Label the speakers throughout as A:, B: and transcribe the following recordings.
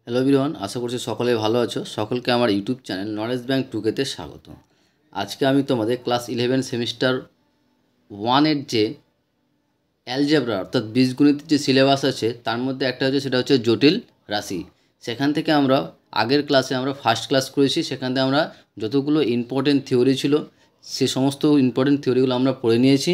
A: Hello everyone, আশা করছি সকলে ভালো আছো। সকলকে আমার ইউটিউব চ্যানেল নলেজ ব্যাংক টুকেতে স্বাগত। আজকে আমি তোমাদের ক্লাস 11 সেমিস্টার 1-এর যে অ্যালজেব্রা অর্থাৎ বীজগণিতের যে সিলেবাস আছে তার মধ্যে একটা হচ্ছে, সেটা হচ্ছে জটিল রাশি। সেখান থেকে আমরা আগের ক্লাসে আমরা ফার্স্ট ক্লাস করেছি, সেখান থেকে আমরা যতগুলো ইম্পর্টেন্ট থিওরি ছিল সে সমস্ত ইম্পর্টেন্ট থিওরিগুলো আমরা পড়ে নিয়েছি।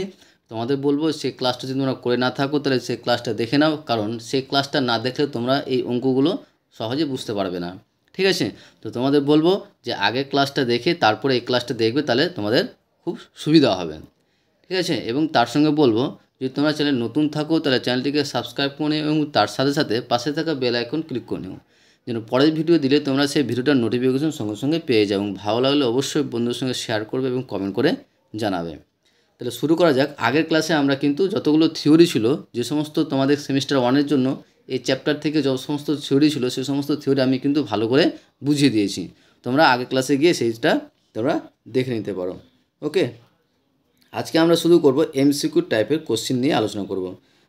A: তোমাদের বলবো সেই ক্লাসটা যদি তোমরা করে না থাকো তাহলে সেই ক্লাসটা দেখে নাও, কারণ সেই ক্লাসটা না দেখলে তোমরা এই অঙ্কগুলো সহজে বুঝতে পারবে না। ঠিক আছে, তো তোমাদের বলবো যে আগের ক্লাসটা দেখে তারপরে এই ক্লাসটা দেখবে, তাহলে তোমাদের খুব সুবিধা হবে। ঠিক আছে, এবং তার সঙ্গে বলবো যদি তোমরা চ্যানেল নতুন থাকো তাহলে চ্যানেলটিকে সাবস্ক্রাইব করে নিও এবং তার সাথে সাথে পাশে থাকা বেল আইকন ক্লিক করে নিও, যেন পরের ভিডিও দিলে তোমরা সেই ভিডিওটার নোটিফিকেশন সঙ্গে সঙ্গে পেয়ে যাও। এবং ভালো লাগলে অবশ্যই বন্ধুদের সঙ্গে শেয়ার করবে এবং কমেন্ট করে জানাবে। তাহলে শুরু করা যাক। আগের ক্লাসে আমরা কিন্তু যতগুলো থিওরি ছিল, যে সমস্ত তোমাদের সেমিস্টার 1-এর জন্য এই চ্যাপ্টার থেকে যত সমস্ত থিওরি ছিল সে সমস্ত থিওরি আমি কিন্তু ভালো করে বুঝিয়ে দিয়েছি। তোমরা আগের ক্লাসে গিয়ে সেইটা তোমরা দেখে নিতে পারো। ওকে, আজকে আমরা শুরু করব এমসিকিউ টাইপের কোশ্চিন নিয়ে আলোচনা করব।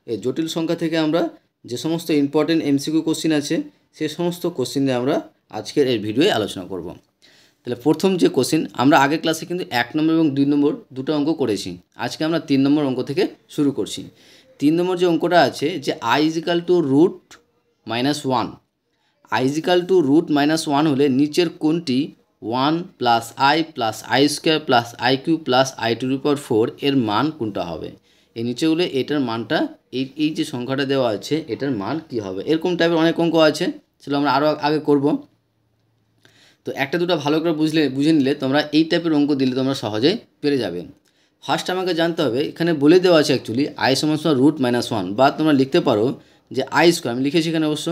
A: এই জটিল সংখ্যা থেকে আমরা যে সমস্ত ইম্পর্টেন্ট এমসিকিউ কোশ্চিন আছে সে সমস্ত কোশ্চিন নিয়ে আমরা আজকের এই ভিডিওয়ে আলোচনা করব। তাহলে প্রথম যে কোশ্চিন, আমরা আগের ক্লাসে কিন্তু 1 নম্বর এবং 2 নম্বর দুটো অঙ্ক করেছি। আজকে আমরা 3 নম্বর অঙ্ক থেকে শুরু করছি। 3 নম্বর যে অঙ্কটা আছে যে i = √-1, i = √-1 হলে নিচের কোনটি 1 + i + i² + i³ + i⁴ এর মান কোনটা হবে? এই নিচেগুলো এটার মানটা এই যে সংখ্যাটা দেওয়া আছে এটার মান কি হবে? এরকম টাইপের অনেক অঙ্ক আছে, সেগুলো আমরা আরও আগে করব। তো একটা দুটো ভালো করে বুঝে নিলে তোমরা এই টাইপের অঙ্ক দিলে তোমরা সহজেই পেরে যাবে। ফার্স্ট আমাকে জানতে হবে, এখানে বলে দেওয়া আছে অ্যাকচুয়ালি i = √-1, বা তোমরা লিখতে পারো যে i², আমি লিখেছি এখানে অবশ্য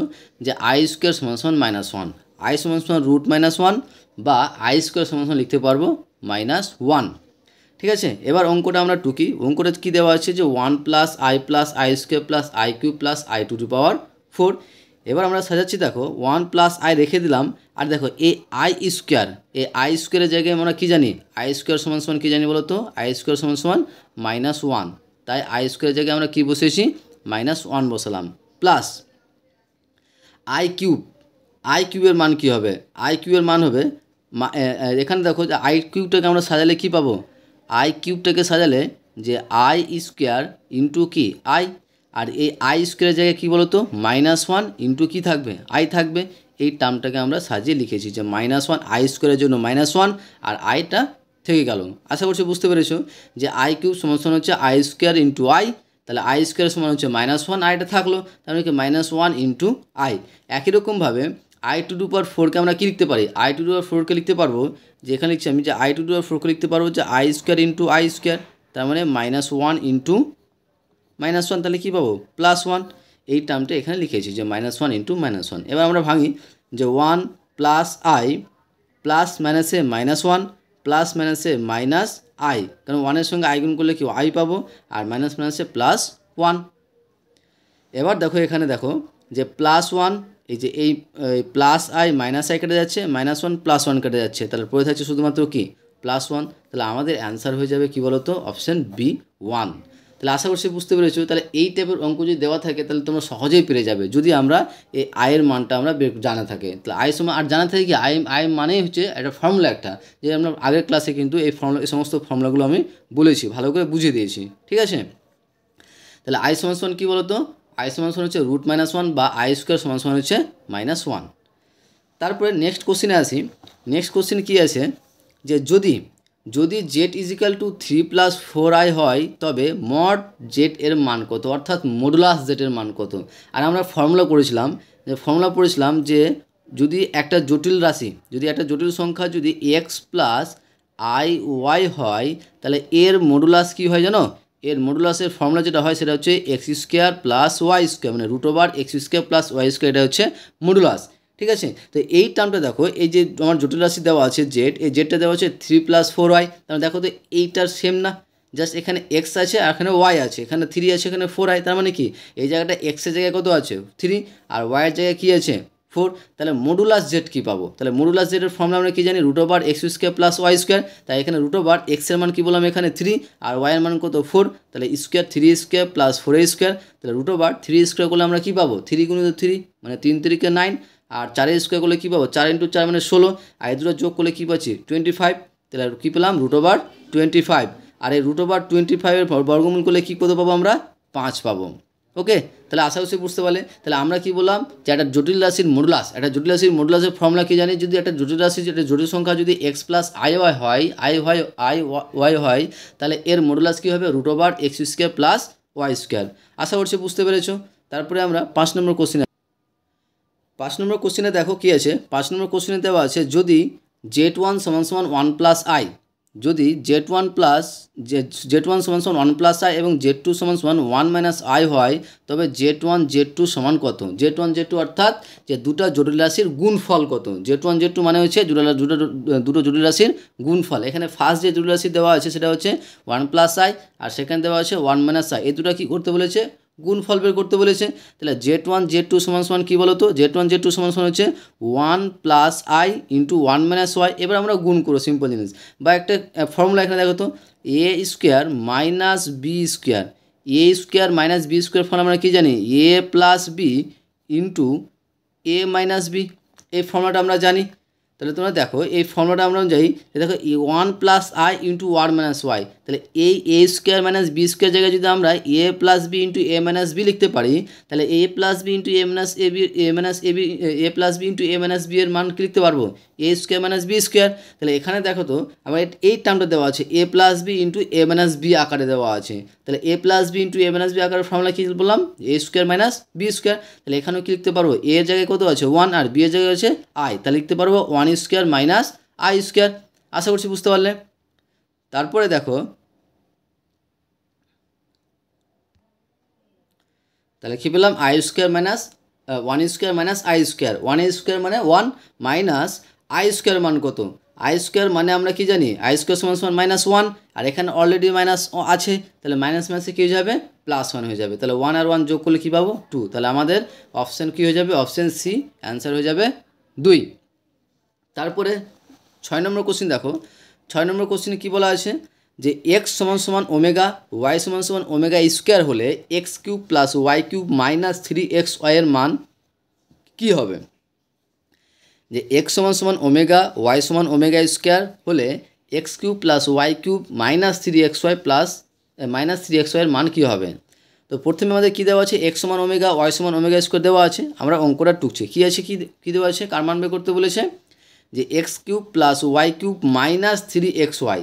A: যে i² = -1, i = √-1 বা i² লিখতে পারবো -1। ঠিক আছে, এবার অঙ্কটা আমরা টুকি। অঙ্কটা কী দেওয়া আছে যে 1 + i + i² + i³ + i⁴। এবার আমরা সাজাচ্ছি, দেখো 1 + i রেখে দিলাম, আর দেখো এই i² জায়গায় আমরা কী জানি, i² কী জানি বলো তো, i² -1, তাই i² জায়গায় আমরা কী বসেছি, -1 বসালাম, প্লাস i³ এর মান কী হবে, i³ এর মান হবে এখানে দেখো যে i³ আমরা সাজালে কী পাবো, i³ সাজালে যে i² ইন্টু কি i, আর এই i² জায়গায় কী বলো তো, -1 ইন্টু কী থাকবে, i থাকবে। এই টার্মটাকে আমরা সাজিয়ে লিখেছি যে -1, i² জন্য -1 আর iটা থেকে গেল। আশা করছি বুঝতে পেরেছো যে i³ হচ্ছে i² ইন্টু i, তাহলে i² হচ্ছে -1, iটা থাকলো, তার মানে কি -1 ইন্টু i। একই রকমভাবে i⁴কে আমরা কী লিখতে পারি, i⁴কে লিখতে পারবো যে এখানে লিখছি আমি যে i⁴কে লিখতে পারবো যে i² ইন্টু i², তার মানে -1 ইন্টু -1, তাহলে কী পাবো, +1। এই টার্মটা এখানে লিখেছি যে -1 ইন্টু -1। এবার আমরা ভাঙি যে 1 + i প্লাস মাইনাসে -1 প্লাস মাইনাসে -i, কারণ 1-এর সঙ্গে i গুণ করলে কি i পাবো, আর মাইনাস মাইনাসে +1। এবার দেখো এখানে দেখো যে +1, এই যে এই +i -i কেটে যাচ্ছে, -1 +1 কেটে যাচ্ছে, তাহলে পড়ে থাকছে শুধুমাত্র কি +1। তাহলে আমাদের অ্যান্সার হয়ে যাবে কি বলতো, অপশান বি 1। তাহলে আশা করছি বুঝতে পেরেছো। তাহলে এই টাইপের অঙ্ক যদি দেওয়া থাকে তাহলে তোমরা সহজেই পেরে যাবে, যদি আমরা এই আয়ের মানটা আমরা জানা থাকে। তাহলে আয়ের সময় আর জানা থাকে কি আয় মানেই হচ্ছে একটা ফর্মুলা, একটা যে আমরা আগের ক্লাসে কিন্তু এই সমস্ত ফর্মুলাগুলো আমি বলেছি, ভালো করে বুঝিয়ে দিয়েছি। ঠিক আছে, তাহলে i = কী বলো তো, i = হচ্ছে √-1 বা i² হচ্ছে -1। তারপরে নেক্সট কোশ্চিনে আসি। নেক্সট কোশ্চিন কী আছে যে যদি z = 3 + 4i হয় তবে মড z এর মান কত, অর্থাৎ মডুলাস z এর মান কত। আর আমরা ফর্মুলা পড়েছিলাম যে যদি একটা জটিল রাশি, যদি একটা জটিল সংখ্যা যদি x + iy হয় তাহলে এর মডুলাস কী হয় জানো, এর মডুলাসের ফর্মুলা যেটা হয় সেটা হচ্ছে x² + y², মানে √x² + y², এটা হচ্ছে মডুলাস। ঠিক আছে, তো এই টার্মটা দেখো, এই যে আমার জটিল রাশি দেওয়া আছে জেড, এই জেডটা দেওয়া আছে 3 + 4y, তাহলে দেখো তো এইটার সেম না, জাস্ট এখানে x আছে আর এখানে y আছে, এখানে 3 আছে এখানে 4i, তার মানে কি এই জায়গাটা x এর জায়গায় কত আছে 3 আর y এর জায়গায় কী আছে 4, তাহলে মডুলাস জেড কী পাবো, তাহলে মডুলাস জেডের ফর্মুলা আমরা কী জানি, √x² + y², তাই এখানে √x এর মান কী বললাম এখানে 3 আর y এর মান কত 4, তাহলে স্কোয়ার 3² + 4a², তাহলে √3² করলে আমরা কী পাবো 3 × 3 মানে 3 × 9, আর 4 স্কোয়ার করলে কী পাবো, 4 × 4 মানে 16, আর এই দুটো যোগ করলে কী পাচ্ছি 25, তাহলে কী পেলাম √25। আর এই √25-এর বর্গমূল করলে কী করতে পাবো আমরা 5 পাবো। ওকে, তাহলে আশা করছি বুঝতে পারলে। তাহলে আমরা কি বললাম যে একটা জটিল রাশির মডুলাস, একটা জটিল রাশির মডুলাসের ফর্মুলা কি জানি, যদি একটা জটিল রাশি, একটা জটিল সংখ্যা যদি x + iy হয়, iy হয়, তাহলে এর মডুলাস কী হবে √x² + y²। আশা করছি বুঝতে পেরেছো। তারপরে আমরা 5 নম্বর কোশ্চেনে দেখো কী আছে। 5 নম্বর কোশ্চেনে দেওয়া আছে যদি z1 = 1 + i, যদি z1 = 1 + i এবং z2 = 1 - i হয়, তবে z1 z2 সমান কত। z1 z2 অর্থাৎ যে দুটো জটিল রাশির গুণফল কত। z1 z2 মানে হচ্ছে দুটো জটিল রাশির গুণফল। এখানে ফার্স্ট যে জটিল রাশি দেওয়া আছে সেটা হচ্ছে 1 + i, আর সেখানে দেওয়া আছে 1 - i। এই দুটো কী করতে বলেছে, গুণফল বের করতে বলেছে। তাহলে z1 z2 সমান কী বলো তো, z1 z2 সমান হচ্ছে 1 + i × 1 - y। এবার আমরা গুণ করো, সিম্পল জিনিস। বা একটা ফর্মুলা এখানে দেখো তো, a² - b², a² - b² ফলে আমরা কী জানি, a + b × a - b। এই ফর্মুলাটা আমরা জানি। তাহলে তোমরা দেখো এই ফর্মুলাটা আমরা যাই, দেখো 1 + i × 1 - y। তাহলে এই a² - b² জায়গায় যদি আমরা a + b × a - b লিখতে পারি, তাহলে a + b × a - ab a + b × a - b এর মান কী লিখতে পারবো, a² - b²। তাহলে এখানে দেখো তো আমার এই টার্মটা দেওয়া আছে a + b × a - b আকারে দেওয়া আছে। তাহলে a + b × a - b আকারের ফর্মুলা কী বললাম, a² - b²। তাহলে এখানেও কী লিখতে পারবো, a এর জায়গায় কত আছে 1 আর b এর জায়গায় আছে i, তাহলে লিখতে পারবো 1² - i²। আশা করছি বুঝতে পারলে। তারপরে দেখো, তাহলে কী পেলাম i² - 1² - i²। 1² মানে 1 মাইনাস i² মান কত, i² মানে আমরা কি জানি, i² = -1, আর এখানে অলরেডি মাইনাস আছে, তাহলে মাইনাস মাইনাসে কী হয়ে যাবে +1 হয়ে যাবে। তাহলে 1 আর 1 যোগ করলে কী পাবো 2। তাহলে আমাদের অপশান কী হয়ে যাবে, অপশান সি অ্যান্সার হয়ে যাবে 2। তারপরে 6 নম্বর কোশ্চেন দেখো। 6 নম্বর কোশ্চেনে কী বলা আছে যে x = ω, y = ω² হলে x³ + y³ - 3xy এর মান কী হবে। যে x = ω, y = ω² হলে x³ + y³ - 3xy এর মান কী হবে। তো প্রথমে আমাদের কী দেওয়া আছে, x = ω, y = ω² দেওয়া আছে। আমরা অঙ্কটা টুকছি, কী আছে, কী দেওয়া আছে, কার মান বের করতে বলেছে, যে x³ + y³ - 3xy।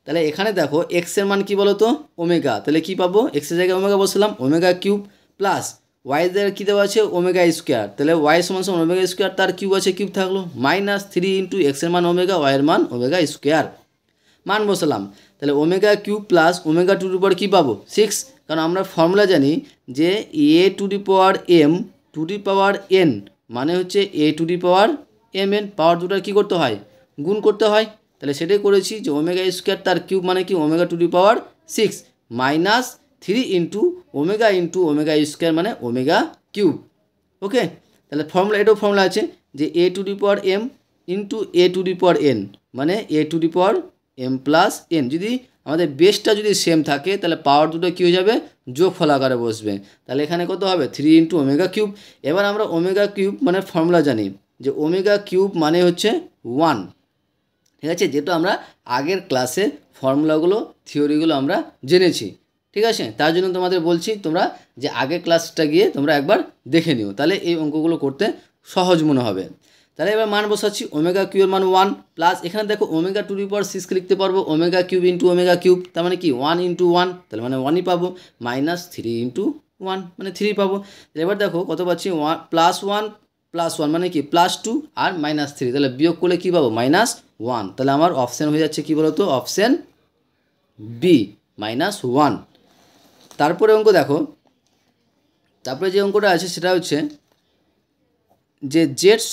A: তাহলে এখানে দেখো x এর মান কী বলো তো ওমেগা, তাহলে কী পাবো, x এর জায়গায় ওমেগা বসলাম, ω³ প্লাস y এর জায়গায় কী দেওয়া আছে ω², তাহলে y = ω², তার কিউব আছে, কিউব থাকলো -3 × x এর মান ω, y এর মান ω²। মান বসালাম, তাহলে ω³ প্লাস ω² কী পাবো 6, কারণ আমরা ফর্মুলা জানি যে a⁴m⁴n মানে হচ্ছে a⁴mn, পাওয়ার দুটোর কী করতে হয়, গুণ করতে হয়। তাহলে সেটাই করেছি যে ω² তার কিউব মানে কি ω⁴ -3 × ω মানে ω³ ওকে। তাহলে ফর্মুলা, এটাও ফর্মুলা আছে যে a⁴m × a⁴n মানে a⁴m+n। যদি আমাদের বেসটা যদি সেম থাকে তাহলে পাওয়ার দুটো কী হয়ে যাবে, যোগফল আকারে বসবে। তাহলে এখানে কত হবে 3 × ω³। এবার আমরা ω³ মানে ফর্মুলা জানি যে ω³ মানে হচ্ছে 1, ঠিক আছে, যেটা আমরা আগের ক্লাসে ফর্মুলাগুলো থিওরিগুলো আমরা জেনেছি, ঠিক আছে। তার জন্য তোমাদের বলছি তোমরা যে আগের ক্লাসটা গিয়ে তোমরা একবার দেখে নিও, তাহলে এই অঙ্কগুলো করতে সহজ মনে হবে। তাহলে এবার মান বসাচ্ছি, ω³ এর মান 1 প্লাস এখানে দেখো ω⁴ লিখতে পারবো ω³ × ω³, তার মানে কি 1 × 1, তাহলে মানে 1ই পাবো, -3 × 1 মানে 3 পাবো। এবার দেখো কত পাচ্ছি, +1 মানে কি +2 আর -3, তাহলে বিয়োগ করলে কী পাবো -1। তাহলে আমার অপশান হয়ে যাচ্ছে কী বলো তো, অপশান বি -1। তারপরে অঙ্ক দেখো, তারপরে যে অঙ্কটা আছে সেটা হচ্ছে যে z =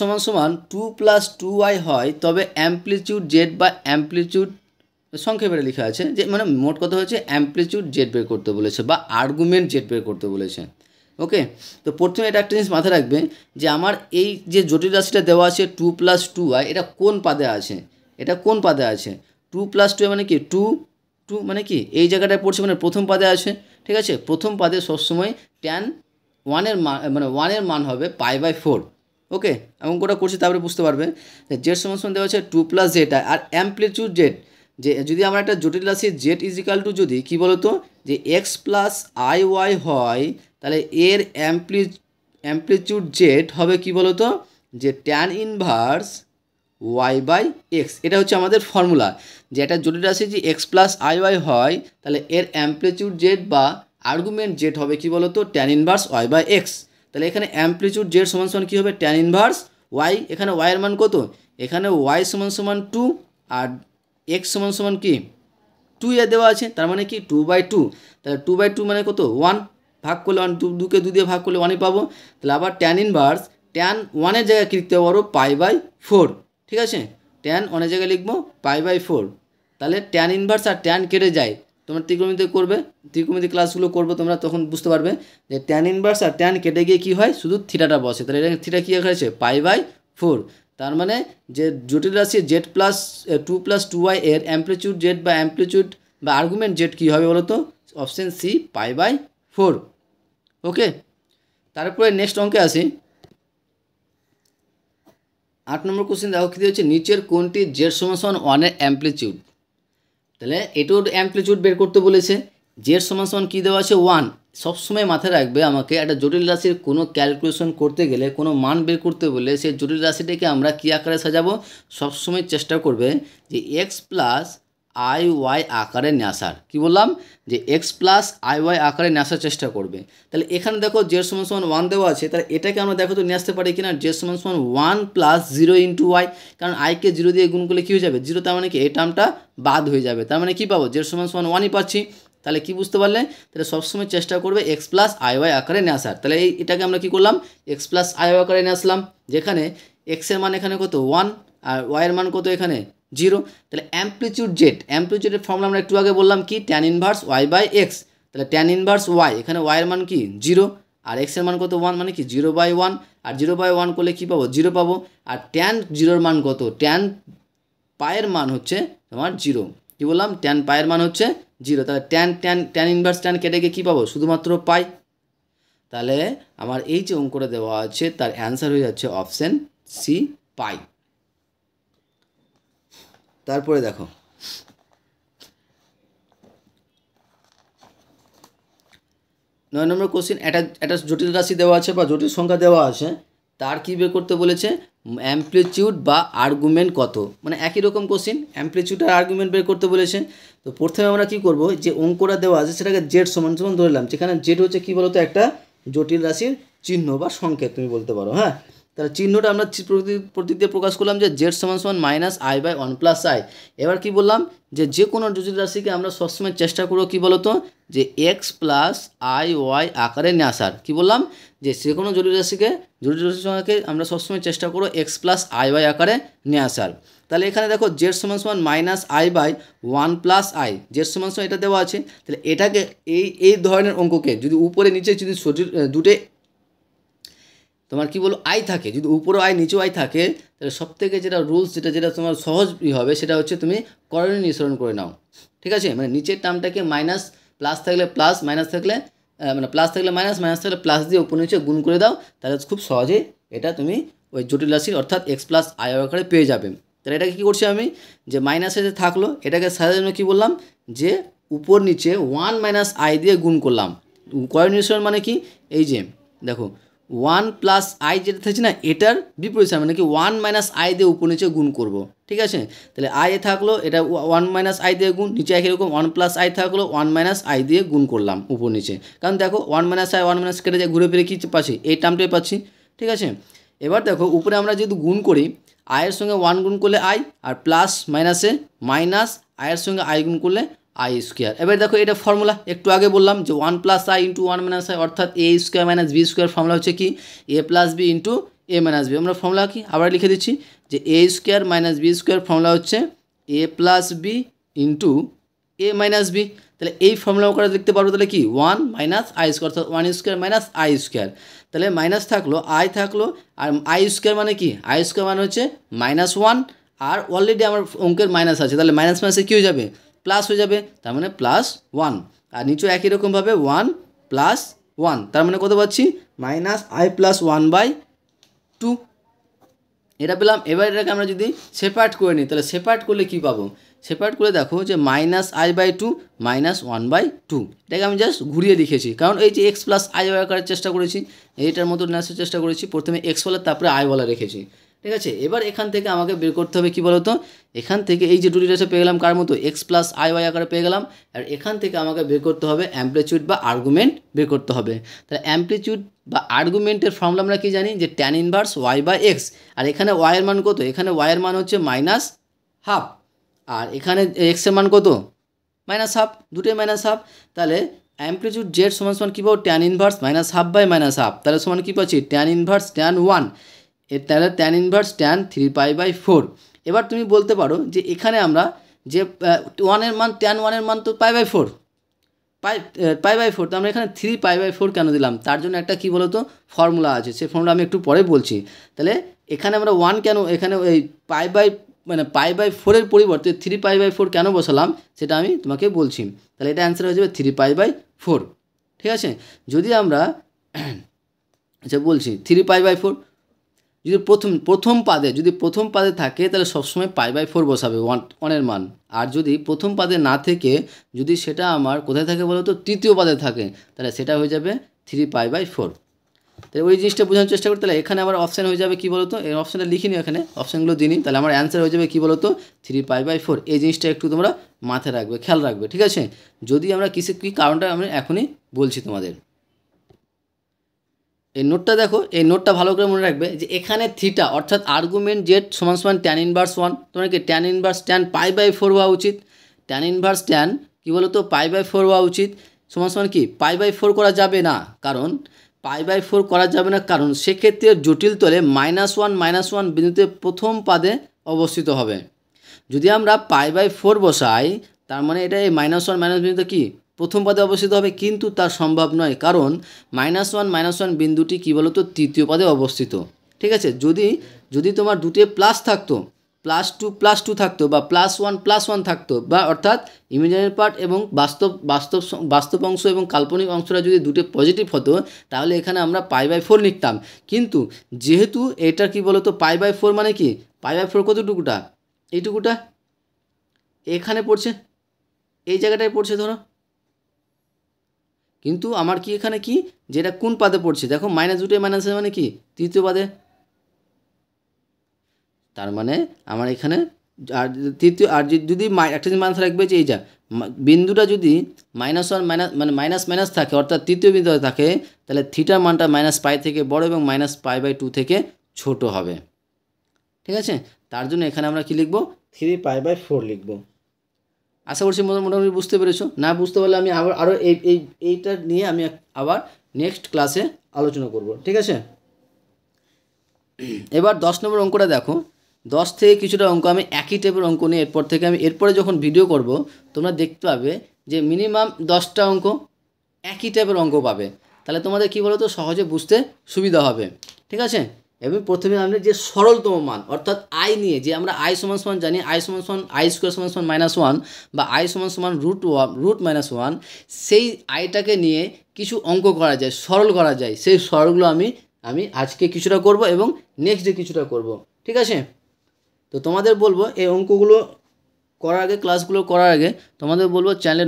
A: 2 + 2y হয়, তবে অ্যামপ্লিটিউড z বা অ্যামপ্লিটিউড সংক্ষেপে লেখা আছে, যে মানে মোট কথা হচ্ছে অ্যামপ্লিটিউড z বের করতে বলেছে বা আর্গুমেন্ট z বের করতে বলেছে। ওকে, তো প্রথমে এটা একটা জিনিস মাথায় রাখবে যে আমার এই যে জটিল রাশিটা দেওয়া আছে 2 + 2y, এটা কোন পাদে আছে, এটা কোন পাদে আছে, 2 + 2 মানে কি 2 মানে কি এই জায়গাটায় পড়ছে মানে প্রথম পাদে আছে, ঠিক আছে। প্রথম পাদে সবসময় tan 1 এর মান মানে 1 এর মান হবে π/4, ওকে, অঙ্কটা করছি তারপরে বুঝতে পারবে যে জেড সমান সমান দেওয়া আছে 2 + জেড আর অ্যাম্পলিটিউড জেড। যে যদি আমরা একটা জটিল রাশি জেড ইজিক্যাল টু যদি কী বলতো যে এক্স প্লাস আই ওয়াই হয়, তাহলে এর অ্যাম্পলিটিউড জেড হবে কি বলতো যে tan inverse y by x. এটা হচ্ছে আমাদের ফর্মুলা, যে একটা জটিল রাশি যে এক্স প্লাস আই ওয়াই হয় তাহলে এর অ্যাম্পলিটিউড জেড বা আর্গুমেন্ট জেড হবে কি বলতো tan inverse y by x. তাহলে এখানে অ্যাম্পলিটিউড জেড সমান সমান কী হবে ট্যান ইনভার্স ওয়াই, এখানে ওয়াইয়ের মান কত, এখানে ওয়াই সমান সমান 2 আর এক্স সমান সমান কি 2 এ দেওয়া আছে, তার মানে কি 2/2। তাহলে 2/2 মানে কত 1, ভাগ করলে 1, 2কে 2 দিয়ে ভাগ করলে 1ই পাবো। তাহলে আবার ট্যান ইনভার্স ট্যান 1-এর জায়গায় কী লিখতে পারো π/4, ঠিক আছে, ট্যান 1-এর জায়গায় লিখবো π/4। তাহলে ট্যান ইনভার্স আর ট্যান কেটে যায়, তোমরা ত্রিকোণমিতি করবে, ত্রিকোণমিতি ক্লাসগুলো করবে তোমরা, তখন বুঝতে পারবে যে ট্যান ইনভার্স আর ট্যান কেটে গিয়ে কী হয় শুধু থিটাটা বসে। তাহলে এটা থিটা কী হয়েছে π/4। তার মানে যে জটিল রাশি জেড প্লাস 2 + 2y এর অ্যাম্পলিটিউড জেড বা অ্যাম্পলিটিউড বা আর্গুমেন্ট জেড কী হবে বলো তো, অপশন সি π/4। ওকে, তারপরে নেক্সট অঙ্কে আসি। 8 নম্বর কোশ্চেন দেখো কী হচ্ছে, নিচের কোনটি জেড সমান সমান 1-এর অ্যাম্পলিটিউড। তাহলে এটাও অ্যাম্পলিটিউড বের করতে বলেছে, জেড সমান সমান কী দেওয়া আছে 1। সবসময় মাথায় রাখবে আমাকে একটা জটিল রাশির কোনো ক্যালকুলেশন করতে গেলে কোনো মান বের করতে বলে সেই জটিল রাশিটাকে আমরা কী আকারে সাজাবো, সবসময় চেষ্টা করবে যে এক্স প্লাস আই ওয়াই আকারে নিয়ে আসার। কী বললাম যে এক্স প্লাস আই ওয়াই আকারে নিয়ে আসার চেষ্টা করবে। তাহলে এখানে দেখো জেড সমান সমান 1 দেওয়া আছে, তাহলে এটাকে আমরা দেখো তো নিয়ে আসতে পারি কিনা, জেড সমান সমান 1 + 0 * ওয়াই, কারণ আইকে 0 দিয়ে গুণ করলে কী হয়ে যাবে 0, তার মানে কি এই টার্মটা বাদ হয়ে যাবে, তার মানে কী পাবো জেড সমান সমান 1ই পাচ্ছি। তাহলে কি বুঝতে পারলে, তাহলে সবসময় চেষ্টা করবে এক্স প্লাস আই ওয়াই আকারে নিয়ে আসার। তাহলে এটাকে আমরা কী করলাম এক্স প্লাস আই ওয়াই আকারে নিয়ে আসলাম, যেখানে এক্সের মান এখানে কত 1 আর ওয়াইয়ের মান কত এখানে 0। তাহলে অ্যাম্পলিটিউড জেড, অ্যাম্পলিটিউডের ফর্মুলা আমরা একটু আগে বললাম কি tan inverse y by x. তাহলে ট্যান ইনভার্স ওয়াই, এখানে ওয়াইয়ের মান কি 0 আর এক্সের মান কত 1, মানে কি 0/1, আর 0/1 করলে কী পাবো 0 পাবো। আর ট্যান 0-এর মান কত, ট্যান পায়ের মান হচ্ছে তোমার 0। কী বললাম ট্যান পায়ের মান হচ্ছে 0। তাহলে ট্যান ইনভার্স ট্যান কেটে গিয়ে কী পাবো শুধুমাত্র পাই। তাহলে আমার এই যে অঙ্কটা দেওয়া আছে তার অ্যান্সার হয়ে যাচ্ছে অপশান সি পাই। তারপরে দেখো 9 নম্বর কোশ্চেন, একটা জটিল রাশি দেওয়া আছে বা জটিল সংখ্যা দেওয়া আছে, তার কী বের করতে বলেছে অ্যাম্পলিটিউড বা আর্গুমেন্ট কত, মানে একই রকম কোশ্চেন অ্যাম্পলিটিউড আর আর্গুমেন্ট বের করতে বলেছে। তো প্রথমে আমরা কী করব, যে অঙ্কটা দেওয়া আছে সেটাকে জেড সমান সমান ধরলাম, যেখানে জেড হচ্ছে কী বলতো একটা জটিল রাশির চিহ্ন বা সংকেত তুমি বলতে পারো। হ্যাঁ, তাহলে চিহ্নটা আমরা প্রতীক দিয়ে প্রকাশ করলাম যে জেড সমান সমান -i/1 + i। এবার কি বললাম যে কোনো জটিল রাশিকে আমরা সবসময় চেষ্টা করবো কী বলতো যে এক্স প্লাস আই ওয়াই আকারে নিয়ে আসার। কী বললাম যে কোনো জটিল রাশিকে আমরা সবসময় চেষ্টা করবো এক্স প্লাস আই ওয়াই আকারে নিয়ে আসার। তাহলে এখানে দেখো জেড সমান সমান -i/1 + i, জেড সমান সমান এটা দেওয়া আছে। তাহলে এটাকে এই ধরনের অঙ্ককে যদি উপরে নিচে যদি দুটো তোমার কী বলো আই থাকে, যদি উপরেও আই নিচেও আই থাকে, তাহলে সবথেকে যেটা রুলস যেটা তোমার সহজ হবে সেটা হচ্ছে তুমি করণীয় নিঃসরণ করে নাও। ঠিক আছে, মানে নিচের টার্মটাকে মাইনাস প্লাস থাকলে প্লাস, মাইনাস থাকলে মানে প্লাস থাকলে মাইনাস, মাইনাস থাকলে প্লাস দিয়ে উপর নিচে গুণ করে দাও, তাহলে খুব সহজেই এটা তুমি ওই জটিল রাশির অর্থাৎ এক্স প্লাস আই আকারে পেয়ে যাবে। তাহলে এটাকে কী করছি আমি, যে মাইনাসে যে থাকলো এটাকে সাজার জন্য কী বললাম যে উপর নিচে 1 - i দিয়ে গুণ করলাম। করণীয় নিঃসরণ মানে কি, এই যে দেখো 1 + i যেটা থাকছে না এটার বিপরীত মানে কি 1 - i দিয়ে উপর নিচে গুণ করব। ঠিক আছে, তাহলে i এ থাকলো এটা 1 - i দিয়ে গুণ, নিচে একই রকম 1 + i থাকলো 1 - i দিয়ে গুণ করলাম উপর নিচে, কারণ দেখো 1 - i 1 - কেটে যায়, ঘুরে ফিরে কী পাচ্ছি এই টার্মটাই পাচ্ছি। ঠিক আছে, এবার দেখো উপরে আমরা যদি গুণ করি i এর সঙ্গে 1 গুণ করলে i, আর প্লাস মাইনাসে মাইনাস i এর সঙ্গে i গুণ করলে i²। এবার দেখো এটা ফর্মুলা একটু আগে বললাম যে 1 + i × 1 - i অর্থাৎ a² - b² ফর্মুলা হচ্ছে কি a + b × a - b। আমরা ফর্মুলা কি আবার লিখে দিচ্ছি যে a² - b² ফর্মুলা হচ্ছে a + b × a - b। তাহলে এই ফর্মুলা করে লিখতে পারবো, তাহলে কি 1 - i² অর্থাৎ 1² - i²। তাহলে মাইনাস থাকলো i থাকলো, আর i² মানে কি i² মানে হচ্ছে -1, আর অলরেডি আমার অঙ্কের মাইনাস আছে, তাহলে মাইনাস মাইনাসে কী হয়ে যাবে প্লাস হয়ে যাবে, তার মানে +1। আর নিচেও একই রকমভাবে 1 + 1, তার মানে কত পাচ্ছি -i + 1/2। এটা পেলাম। এবার এটাকে আমরা যদি সেপারেট করে নিই তাহলে সেপারেট করলে কী পাবো, সেপারেট করে দেখো যে -i/2 -1/2, এটাকে আমি জাস্ট ঘুরিয়ে লিখেছি, কারণ এই যে x প্লাস আই করার চেষ্টা করেছি, এইটার মতো নেওয়ার চেষ্টা করেছি, প্রথমে x বলে তারপরে i বলা রেখেছি। ঠিক আছে, এবার এখান থেকে আমাকে বের করতে হবে কী বলো তো, এখান থেকে এই যে দুটি রেসে পেয়ে গেলাম কার মতো, x প্লাস আই আকারে পেয়ে গেলাম, আর এখান থেকে আমাকে বের করতে হবে অ্যাম্প্লিটিউড বা আর্গুমেন্ট বের করতে হবে। তাহলে অ্যাম্প্লিটিউড বা আর্গুমেন্টের ফর্মুলা আমরা কি জানি, যে tan ইনভার্স y/x, আর এখানে y এর মান কত, এখানে y এর মান হচ্ছে -12, আর এখানে x এর মান কত, -12, দুটোই -12। তাহলে অ্যাম্প্লিটিউড জেড সমান কী পাবো, tan ইনভার্স -12/-12, তাহলে সমান কী পাচ্ছি, tan ইনভার্স tan 1, তাহলে tan ইনভার্স tan 3π/4। এবার তুমি বলতে পারো যে এখানে আমরা যে 1 এর মান, tan 1 এর মান তো π/4, π/4, তো আমরা এখানে 3π/4 কেন দিলাম, তার জন্য একটা কী বলো তো ফর্মুলা আছে, সেই ফর্মুলা আমি একটু পরে বলছি। তাহলে এখানে আমরা 1 কেন, এখানে এই π/4 পরিবর্তে 3π/4 কেন বসালাম সেটা আমি তোমাকে বলছি। তাহলে এটা অ্যান্সার হয়ে যাবে 3π/4। ঠিক আছে, যদি আমরা আচ্ছা বলছি 3π/4, যদি প্রথম পাদে থাকে তাহলে সবসময় π/4 বসাবে 1 এর মান, আর যদি প্রথম পাদে না থেকে যদি সেটা আমার কোথায় থাকে বলো তো, তৃতীয় পাদে থাকে, তাহলে সেটা হয়ে যাবে 3π/4। তাহলে ওই জিনিসটা বোঝানোর চেষ্টা করি। তাহলে এখানে আমার অপশান হয়ে যাবে কী বলো তো, এই অপশানটা লিখিনি, এখানে অপশানগুলো দিইনি, তাহলে আমার অ্যান্সার হয়ে যাবে কী বলো তো, 3π/4। এই জিনিসটা একটু তোমরা মাথায় রাখবে, খেয়াল রাখবে। ঠিক আছে, যদি আমরা কী কারণটা আমি এখনই বলছি তোমাদের। এই নোটটা দেখো, এই নোটটা ভালো করে মনে রাখবে যে এখানে থিটা অর্থাৎ আর্গুমেন্ট জেড সমান tan ইনভার্স 1, তোমার কি tan ইনভার্স tan π/4 হওয়া উচিত, tan ইনভার্স tan কী বলো তো π/4 হওয়া উচিত, সমান কি π/4 করা যাবে না, কারণ π/4 করা যাবে না, কারণ সেক্ষেত্রে জটিল তলে -1 বিন্দুতে প্রথম পাদে অবস্থিত হবে। যদি আমরা π/4 বসাই তার মানে এটা এই -1 বিন্দুতে কি প্রথম পাদে অবস্থিত হবে, কিন্তু তা সম্ভব নয়, কারণ -1 বিন্দুটি কী বলো তো তৃতীয় পাদে অবস্থিত। ঠিক আছে, যদি তোমার দুটি প্লাস থাকতো, +2+2 থাকতো, বা +1+1 থাকতো, বা অর্থাৎ ইমাজিনারি পার্ট এবং বাস্তব অংশ এবং কাল্পনিক অংশটা যদি দুটো পজিটিভ হতো, তাহলে এখানে আমরা π/4 লিখতাম। কিন্তু যেহেতু এটা কি বলো তো π/4 মানে কি, π/4 কতটুকুটা, এইটুকুটা এখানে পড়ছে, এই জায়গাটায় পড়ছে ধরো, কিন্তু আমার কি এখানে কি, যেটা কোন পাদে পড়ছে দেখো, দুটোই মাইনাস মানে কি তৃতীয় পাদে, তার মানে আমার এখানে আর তৃতীয়, আর যদি একটা জিনিস মাথায় রাখবে যে এই যা বিন্দুটা যদি -1 মানে মাইনাস থাকে, অর্থাৎ তৃতীয় বিন্দুতে থাকে, তাহলে থিটার মানটা -π থেকে বড় এবং -π/2 থেকে ছোট হবে। ঠিক আছে, তার জন্য এখানে আমরা কি লিখব, 3π/4 লিখব। আশা করছি মোটামুটি বুঝতে পেরেছো, না বুঝতে পারলে আমি আরও এইটা নিয়ে আমি আবার নেক্সট ক্লাসে আলোচনা করব। ঠিক আছে, এবার 10 নম্বর অঙ্কটা দেখো। 10 থেকে কিছুটা অঙ্ক আমি একই টাইপের অঙ্ক নিয়ে এরপরে যখন ভিডিও করব তোমরা দেখতে পাবে যে মিনিমাম 10টা অঙ্ক একই টাইপের অঙ্ক পাবে, তাহলে তোমাদের কী বলো তো সহজে বুঝতে সুবিধা হবে। ঠিক আছে, এবং প্রথমে আমরা যে সরলতম মান অর্থাৎ আই নিয়ে, যে আমরা আই সমান জানি, আই স্কোয়ার সমান -1 বা আই সমান √1 সেই আইটাকে নিয়ে কিছু অঙ্ক করা যায়, সরল করা যায়, সেই সরলগুলো আমি আজকে কিছুটা করব এবং নেক্সট ডে কিছুটা করব। ঠিক আছে, তো তোমাদের বলবো এই অঙ্কগুলো করার আগে, ক্লাসগুলো করার আগে তোমাদের বলবো চ্যানেলে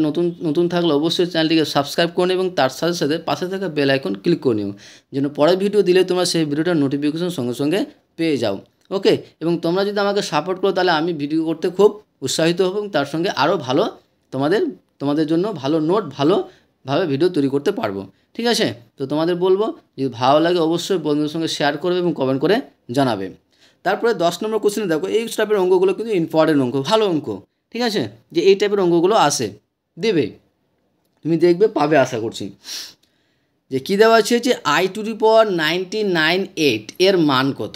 A: নতুন থাকলে অবশ্যই চ্যানেলটিকে সাবস্ক্রাইব করে নিও এবং তার সাথে সাথে পাশে থাকা বেল আইকন ক্লিক করে নিও, যেন পরের ভিডিও দিলে তোমরা সেই ভিডিওটার নোটিফিকেশন সঙ্গে সঙ্গে পেয়ে যাও। ওকে, এবং তোমরা যদি আমাকে সাপোর্ট করো তাহলে আমি ভিডিও করতে খুব উৎসাহিত হব এবং তার সঙ্গে আরও ভালো তোমাদের জন্য ভালো নোট, ভালোভাবে ভিডিও তৈরি করতে পারবো। ঠিক আছে, তো তোমাদের বলবো যদি ভালো লাগে অবশ্যই বন্ধুদের সঙ্গে শেয়ার করবে এবং কমেন্ট করে জানাবে। তারপরে 10 নম্বর কোশ্চেনে দেখো, এই টাইপের অঙ্কগুলো কিন্তু ইম্পর্টেন্ট অঙ্ক, ভালো অঙ্ক। ঠিক আছে, যে এই টাইপের অঙ্কগুলো আসে দেবে, তুমি দেখবে পাবে আশা করছি। যে কী দেওয়া আছে, যে i⁻৯৯৮ এর মান কত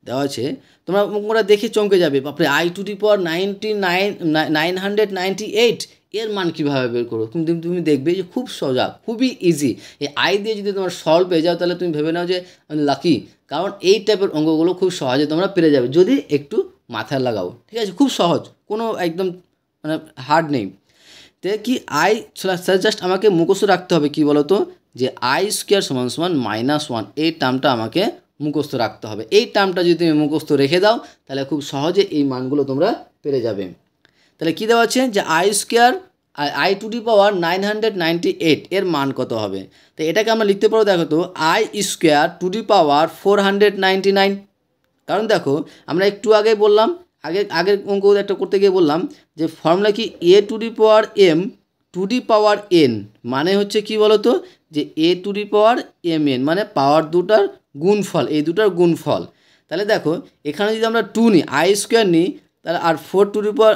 A: দেওয়া আছে, তোমরা অঙ্কটা দেখে চমকে যাবে, বাপরে i⁻৯৯৮ এর মান কীভাবে বের করো, তুমি দেখবে যে খুব সোজা, খুবই ইজি। এই আই দিয়ে যদি তোমার সলভ পেয়ে যাও তাহলে তুমি ভেবে নাও যে আমি লাকি, কারণ এই টাইপের অঙ্কগুলো খুব সহজে তোমরা পেরে যাবে যদি একটু মাথায় লাগাও। ঠিক আছে, খুব সহজ, কোনো একদম মানে হার্ড নেই। তো কি আই জাস্ট আমাকে মুখস্থ রাখতে হবে, কি বলো তো, যে আই স্কোয়ার সমান -1 এই টার্মটা আমাকে মুখস্থ রাখতে হবে। এই টার্মটা যদি তুমি মুখস্থ রেখে দাও তাহলে খুব সহজে এই মানগুলো তোমরা পেরে যাবে। তাহলে কী দেওয়া আছে যে i square i to the power 998 এর মান কত হবে। তো এটাকে আমরা লিখতে পারো, দেখো তো আই স্কোয়ার টু দি পাওয়ার 499। কারণ দেখো আমরা একটু আগে বললাম, আগের অঙ্ক একটা করতে গিয়ে বললাম যে ফর্মুলা কি a to the power m to the power n, মানে হচ্ছে কি বলো তো যে a to the power m n মানে পাওয়ার দুটার গুণফল, এই দুটার গুণফল। তাহলে দেখো এখানে যদি আমরা 2 নিই, আই স্কোয়ার নিই, তাহলে আর 4 two the power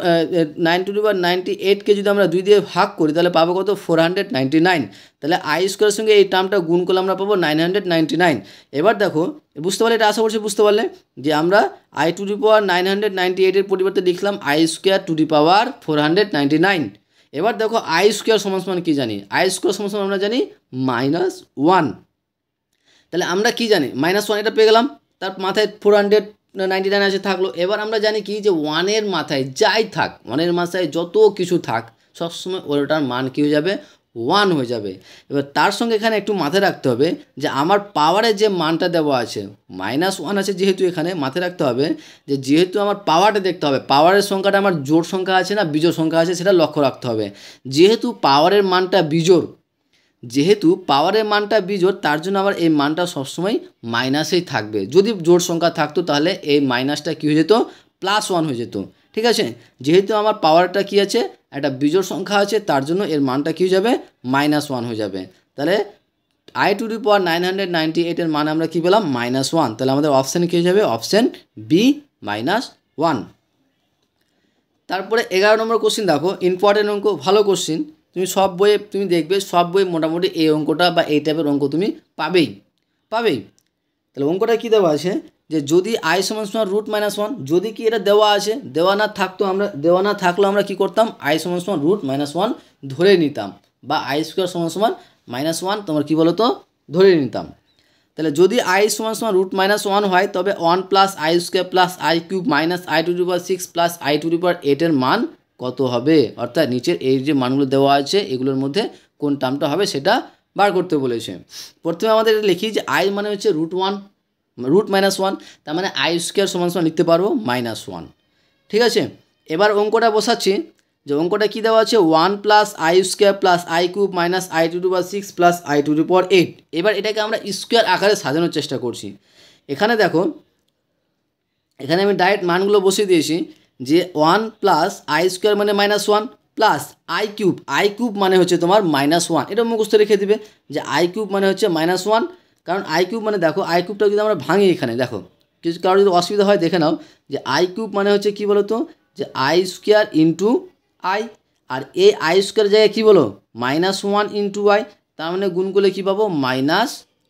A: 9 two the পাওয়ার 98কে যদি আমরা 2 দিয়ে ভাগ করি তাহলে পাবো কত 499। তাহলে আই স্কোয়ারের সঙ্গে এই টার্মটা গুণ করলে আমরা পাবো 999। এবার দেখো বুঝতে পারলে, এটা আশা করছি বুঝতে পারলে যে আমরা আই টু দি পাওয়ার 998-এর পরিবর্তে লিখলাম আই স্কোয়ার টু দি পাওয়ার 499। এবার দেখো আই স্কোয়ার সমান সমান কী জানি, আই স্কোয়ার সমান সমান আমরা জানি -1। তাহলে আমরা কি জানি -1 এটা পেয়ে গেলাম, তার মাথায় 499 আছে থাকলো। এবার আমরা জানি কি যে 1-এর মাথায় যাই থাক, 1-এর মাথায় যত কিছু থাক সবসময় ওটার মান কী হয়ে যাবে 1 হয়ে যাবে। এবার তার সঙ্গে এখানে একটু মাথায় রাখতে হবে যে আমার পাওয়ারের যে মানটা দেওয়া আছে -1 আছে, যেহেতু এখানে মাথায় রাখতে হবে যে যেহেতু আমার পাওয়ারটা দেখতে হবে, পাওয়ারের সংখ্যাটা আমার জোড় সংখ্যা আছে না বিজোড় সংখ্যা আছে সেটা লক্ষ্য রাখতে হবে। যেহেতু পাওয়ারের মানটা বিজোড়, তার জন্য আবার এই মানটা সবসময় মাইনাসেই থাকবে। যদি জোড় সংখ্যা থাকতো তাহলে এই মাইনাসটা কী হয়ে যেত +1 হয়ে যেত। ঠিক আছে, যেহেতু আমার পাওয়ারটা কী আছে একটা বিজোড় সংখ্যা আছে তার জন্য এর মানটা কী হয়ে যাবে -1 হয়ে যাবে। তাহলে আই টু দি পাওয়ার 998-এর মান আমরা কী পেলাম -1। তাহলে আমাদের অপশান কী হয়ে যাবে, অপশান বি -1। তারপরে 11 নম্বর কোশ্চিন দেখো, ইম্পর্টেন্ট অঙ্ক, ভালো কোশ্চিন। তুমি সব বইয়ে তুমি দেখবে, সব বইয়ে মোটামুটি এই অঙ্কটা বা এই টাইপের অঙ্ক তুমি পাবেই। তাহলে অঙ্কটা কী দেওয়া আছে যে যদি আই সমান সমান √-1, যদি কি এটা দেওয়া আছে, দেওয়া না থাকলেও আমরা কী করতাম আই সমান সমান √-1 ধরে নিতাম, বা আই স্কোয়ার সমান সমান -1 তোমার কী বলো তো ধরে নিতাম। তাহলে যদি আই সমান সমান √-1 হয় তবে 1 + i square + i cube -i to the power 6 + i to the power 8-এর মান কত হবে। অর্থাৎ নিচের এই যে মানগুলো দেওয়া আছে এগুলোর মধ্যে কোন টার্মটা হবে সেটা বার করতে বলেছে। প্রথমে আমাদের লিখি যে আই মানে হচ্ছে √-1, তার মানে আই স্কোয়ার সমান সমান লিখতে পারবো -1। ঠিক আছে, এবার অঙ্কটা বসাচ্ছি যে অঙ্কটা কী দেওয়া আছে 1 + i square + i cube -i to the power 6 + i to the power 8। এবার এটাকে আমরা স্কোয়ার আকারে সাজানোর চেষ্টা করছি। এখানে দেখো, এখানে আমি ডাইরেক্ট মানগুলো বসিয়ে দিয়েছি যে 1 + আই স্কোয়ার মানে -1 প্লাস আই কিউব মানে হচ্ছে তোমার -1। এটা মুখস্থ রেখে দিবে যে আই কিউব মানে হচ্ছে -1, কারণ আই কিউব মানে দেখো আই কিউবটা যদি আমরা ভাঙি, এখানে দেখো কিছু কারো যদি অসুবিধা হয় দেখে নাও যে আই কিউব মানে হচ্ছে কী বলো তো যে আই স্কোয়ার ইন্টু আই, আর এই আই স্কোয়ার জায়গায় কী বলো -1 ইন্টু আই, তার মানে গুণ করলে কী পাবো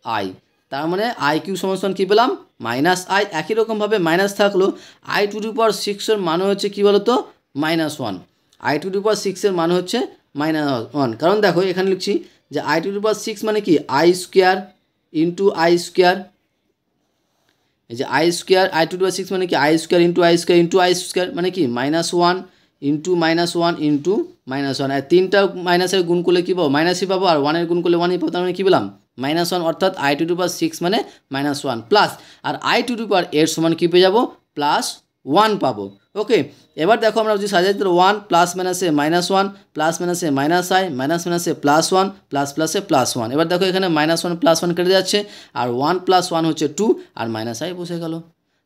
A: -i। তার মানে আই কিউব সমান কী পেলাম -i। একই রকমভাবে মাইনাস থাকলো আই টু দি পাওয়ার 6-এর মান হচ্ছে কী বলো তো -1, আই টু দি পাওয়ার 6-এর মান হচ্ছে -1। কারণ দেখো এখানে লিখছি যে আই টু দি পাওয়ার 6 মানে কি i square into i square, এই যে i square i to the power 6 মানে কি i square into i square into i square মানে কি -1 ইন্টু -1 ইন্টু -1। আর তিনটা মাইনাসের গুণ করলে কী পাবো মাইনাসই পাবো, আর 1-এর গুণ করলে 1ই পাবো, তার মানে কী পেলাম -1। অর্থাৎ আই টু দি পাওয়ার 6 মানে -1 প্লাস, আর আই টু দি পাওয়ার 8 সমান কী পেয়ে যাবো +1 পাবো। ওকে, এবার দেখো আমরা যদি সাজাই 1 + -এ -1 + -এ -i -এ +1 ++এ +1। এবার দেখো এখানে -1 +1 কেটে যাচ্ছে, আর 1 + 1 হচ্ছে 2, আর -i বসে গেল।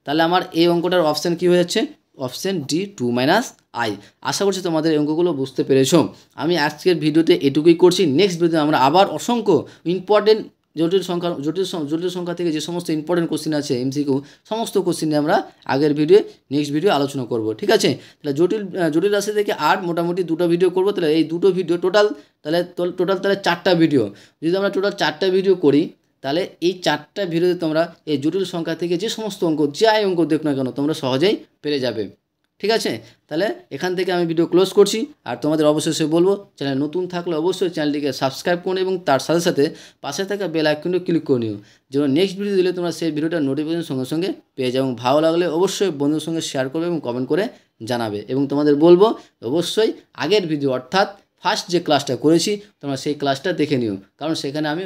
A: তাহলে আমার এই অঙ্কটার অপশান কী হয়ে যাচ্ছে, অপশান ডি 2 - i। আশা করছি তোমাদের এই অঙ্কগুলো বুঝতে পেরেছো। আমি আজকের ভিডিওতে এটুকুই করছি। নেক্সট ভিডিওতে আমরা আবার অসংখ্য ইম্পর্টেন্ট জটিল সংখ্যা থেকে যে সমস্ত ইম্পর্টেন্ট কোশ্চিন আছে এমসিকিউ, সমস্ত কোশ্চিন নিয়ে আমরা নেক্সট ভিডিও আলোচনা করব। ঠিক আছে, তাহলে জটিল রাশি থেকে আর মোটামুটি 2টো ভিডিও করব। তাহলে এই 2টো ভিডিও টোটাল 4টা ভিডিও। যদি আমরা টোটাল 4টা ভিডিও করি তাহলে এই 4টা ভিডিওতে তোমরা এই জটিল সংখ্যা থেকে যে সমস্ত অঙ্ক, যাই অঙ্ক দেখো না কেন তোমরা সহজেই পেরে যাবে। ঠিক আছে, তাহলে এখান থেকে আমি ভিডিও ক্লোজ করছি। আর তোমাদের অবশ্যই বলবো চ্যানেল নতুন থাকলে অবশ্যই চ্যানেলটিকে সাবস্ক্রাইব করো এবং তার সাথে সাথে পাশে থাকা বেল আইকনটি ক্লিক করে নিও, যেন নেক্সট ভিডিও দিলে তোমরা সেই ভিডিওটার নোটিফিকেশন সঙ্গে সঙ্গে পেয়ে যাও। এবং ভালো লাগলে অবশ্যই বন্ধুদের সঙ্গে শেয়ার করবে এবং কমেন্ট করে জানাবে। এবং তোমাদের বলবো অবশ্যই আগের ভিডিও অর্থাৎ ফার্স্ট যে ক্লাসটা করেছি তোমরা সেই ক্লাসটা দেখে নিও, কারণ সেখানে আমি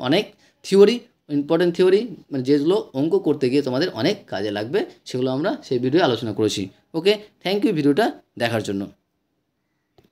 A: অনেক থিওরি ইম্পর্টেন্ট থিওরি, মানে যেগুলো অঙ্ক করতে গিয়ে তোমাদের অনেক কাজে লাগবে, সেগুলো আমরা সেই ভিডিওয়ে আলোচনা করেছি। ওকে, থ্যাংক ইউ ভিডিওটা দেখার জন্য।